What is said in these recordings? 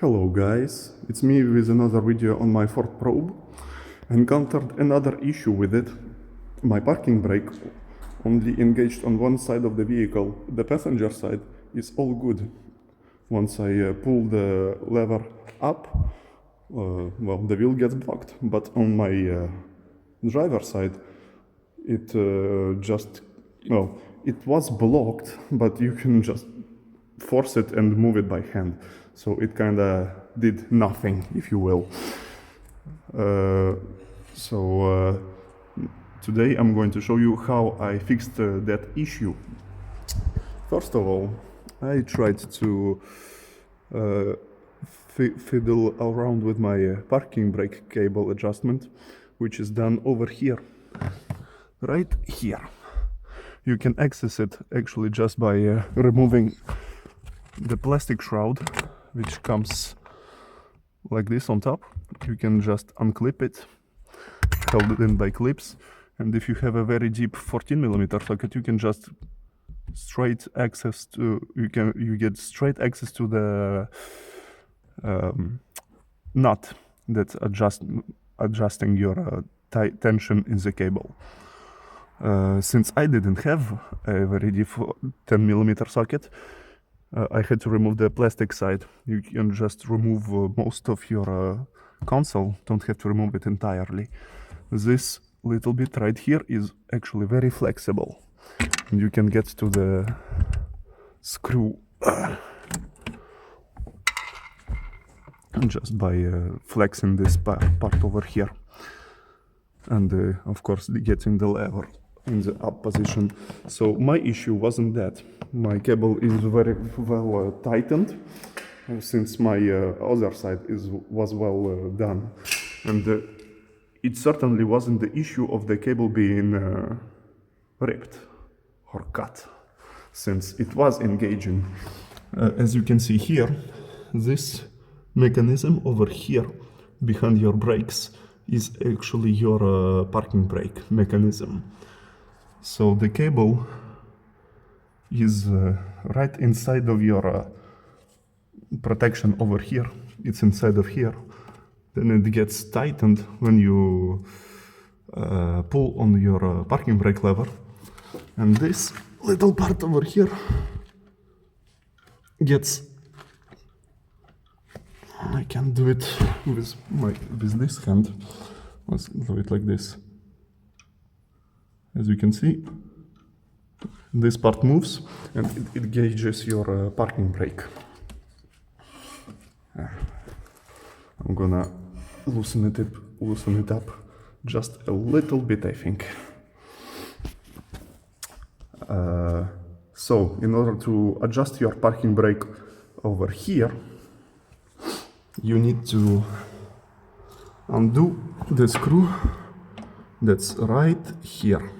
Hello guys, it's me with another video on my Ford Probe. I encountered another issue with it. My parking brake only engaged on one side of the vehicle. The passenger side is all good. Once I pull the lever up, well, the wheel gets blocked. But on my driver's side, it it was blocked, but you can just force it and move it by hand. So it kind of did nothing, if you will. Today I'm going to show you how I fixed that issue. First of all, I tried to fiddle around with my parking brake cable adjustment, which is done over here, right here. You can access it actually just by removing the plastic shroud, which comes like this on top. You can just unclip it, hold it in by clips, and if you have a very deep 14mm socket, you can just straight access to you get straight access to the nut that's adjusting your tension in the cable. Since I didn't have a very deep 10mm socket, I had to remove the plastic side. You can just remove most of your console, don't have to remove it entirely. This little bit right here is actually very flexible, and you can get to the screw just by flexing this part over here, and of course getting the lever in the up position. So my issue wasn't that. My cable is very well tightened, since my other side was well done, and it certainly wasn't the issue of the cable being ripped or cut, since it was engaging. As you can see here, this mechanism over here behind your brakes is actually your parking brake mechanism. So the cable is right inside of your protection over here. It's inside of here. Then it gets tightened when you pull on your parking brake lever. And this little part over here gets... I can do it with this hand. Let's do it like this. As you can see, this part moves and it gauges your parking brake. I'm gonna loosen it up just a little bit, I think. So in order to adjust your parking brake over here, you need to undo the screw that's right here.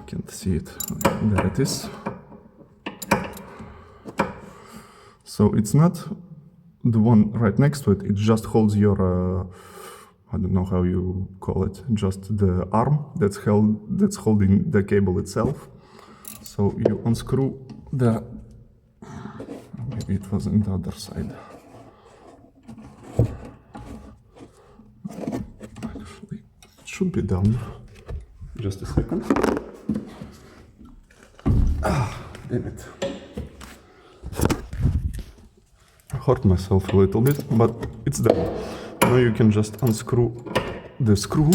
Can't see it. There it is. So it's not the one right next to it. It just holds your I don't know how you call it, just the arm that's holding the cable itself. So you unscrew the... maybe it was on the other side. Actually, it should be done. Just a second. Damn it. I hurt myself a little bit, but it's done. Now you can just unscrew the screw.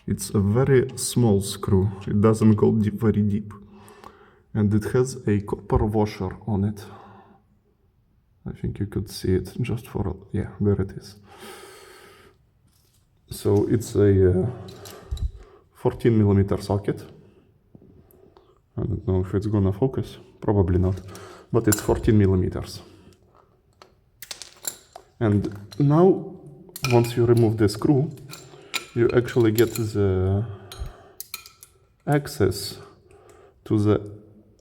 It's a very small screw. It doesn't go very deep. And it has a copper washer on it. I think you could see it just for... yeah, there it is. So it's a 14mm socket. I don't know if it's gonna focus, probably not, but it's 14mm. And now, once you remove the screw, you actually get the access to the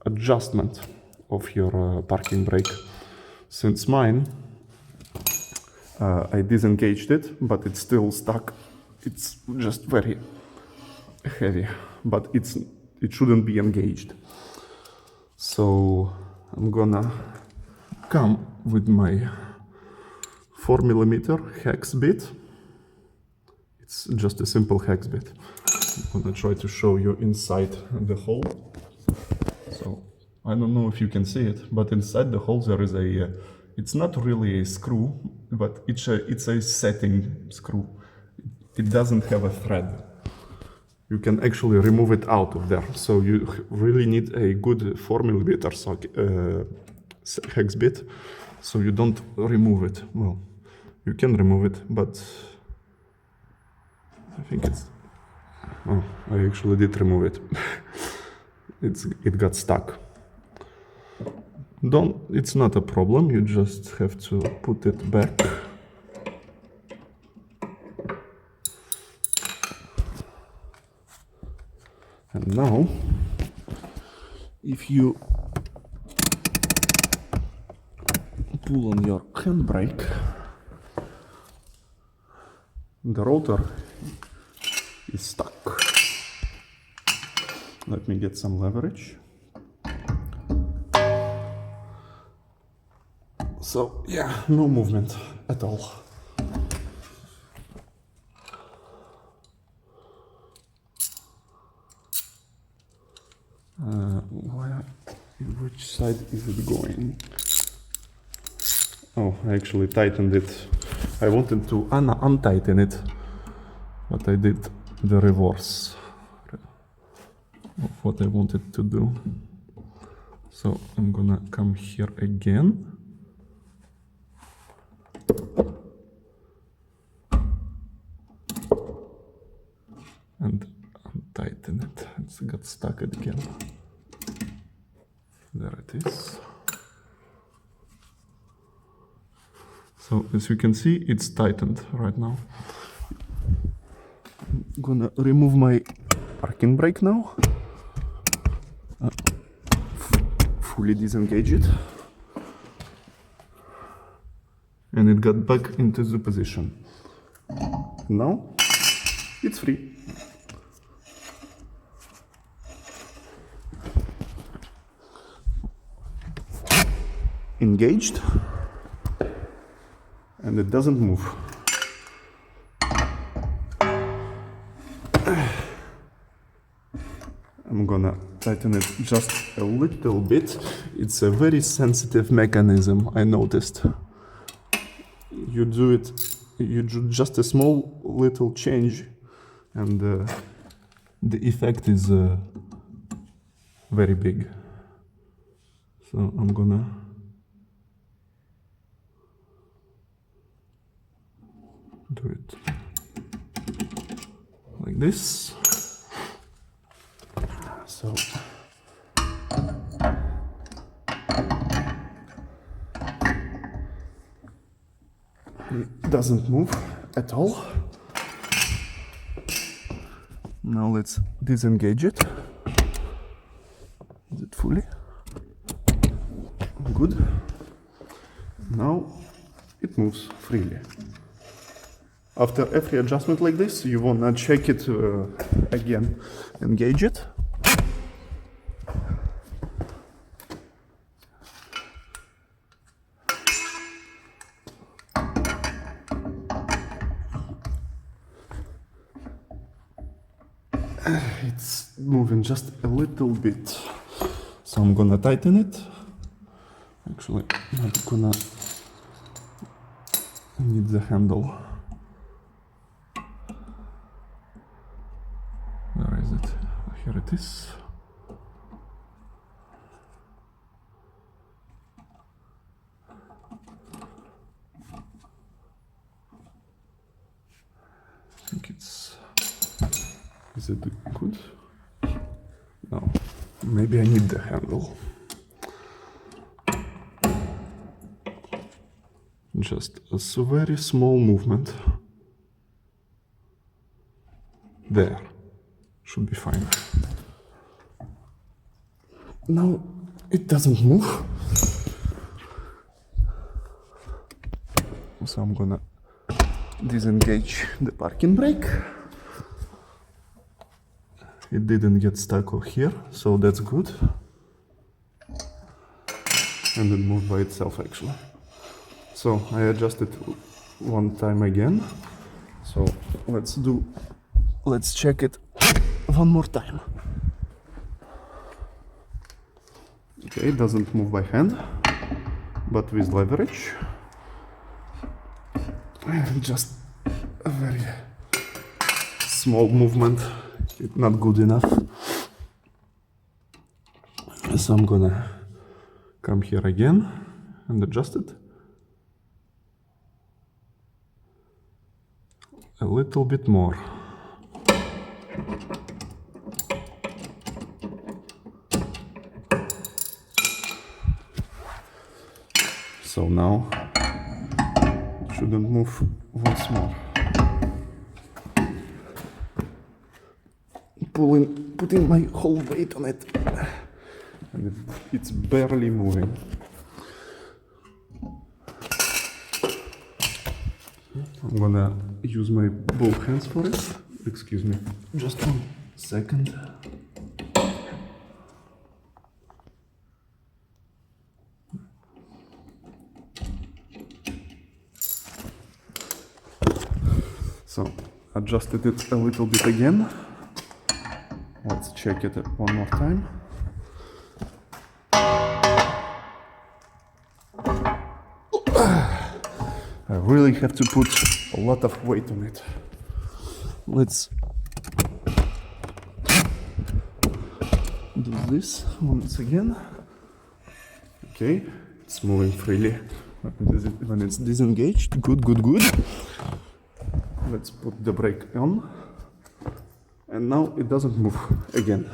adjustment of your parking brake. Since mine, I disengaged it, but it's still stuck. It's just very heavy, but it shouldn't be engaged. So I'm gonna come with my 4mm hex bit. It's just a simple hex bit. I'm gonna try to show you inside the hole. So I don't know if you can see it, but inside the hole there is a, it's not really a screw, but it's a setting screw. It doesn't have a thread. You can actually remove it out of there. So you really need a good 4mm socket, hex bit, so you don't remove it. Well, you can remove it, but I think it's, oh, I actually did remove it. It got stuck. It's not a problem, you just have to put it back. And now, if you pull on your handbrake, the rotor is stuck. Let me get some leverage. So yeah, no movement at all. Which side is it going? Oh, I actually tightened it. I wanted to untighten it, but I did the reverse of what I wanted to do. So I'm gonna come here again. And untighten it. It's got stuck again. There it is. So as you can see, it's tightened right now. I'm gonna remove my parking brake now. Fully disengage it. And it got back into the position. Now it's free. Engaged, and it doesn't move. I'm gonna tighten it just a little bit. It's a very sensitive mechanism, I noticed. You do just a small little change, and the effect is very big. So I'm gonna do it like this. So it doesn't move at all. Now let's disengage it. Is it fully? Good. Now it moves freely. After every adjustment like this, you wanna check it again. Engage it. It's moving just a little bit. So I'm gonna tighten it. Actually, I'm not gonna need the handle. Where is it? Here it is. I think it's... Is it good? No. Maybe I need the handle. Just a very small movement. There. Should be fine. Now it doesn't move. So I'm gonna disengage the parking brake. It didn't get stuck here, so that's good. and it moved by itself actually. So I adjusted one time again. So let's check it one more time. Okay, it doesn't move by hand, but with leverage. Just a very small movement, it's not good enough. So I'm gonna come here again and adjust it a little bit more. So now it shouldn't move once more. Putting my whole weight on it, and it's barely moving. I'm gonna use my both hands for it. Excuse me, just 1 second. So, adjusted it a little bit again. Let's check it one more time. I really have to put a lot of weight on it. Let's do this once again. Okay, it's moving freely when it's disengaged. Good, good, good. Let's put the brake on. And now it doesn't move again.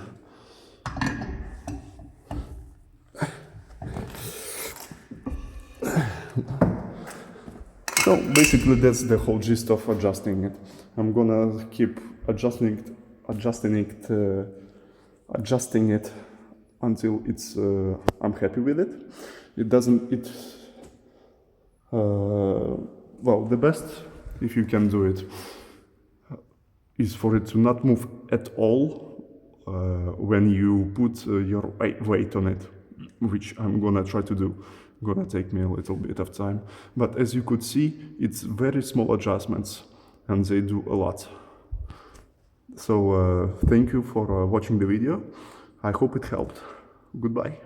So basically that's the whole gist of adjusting it. I'm gonna keep adjusting it until it's I'm happy with it. Well, the best, if you can do it, is for it to not move at all when you put your weight on it, which I'm gonna try to do. Gonna take me a little bit of time, but as you could see, it's very small adjustments and they do a lot. So thank you for watching the video. I hope it helped. Goodbye.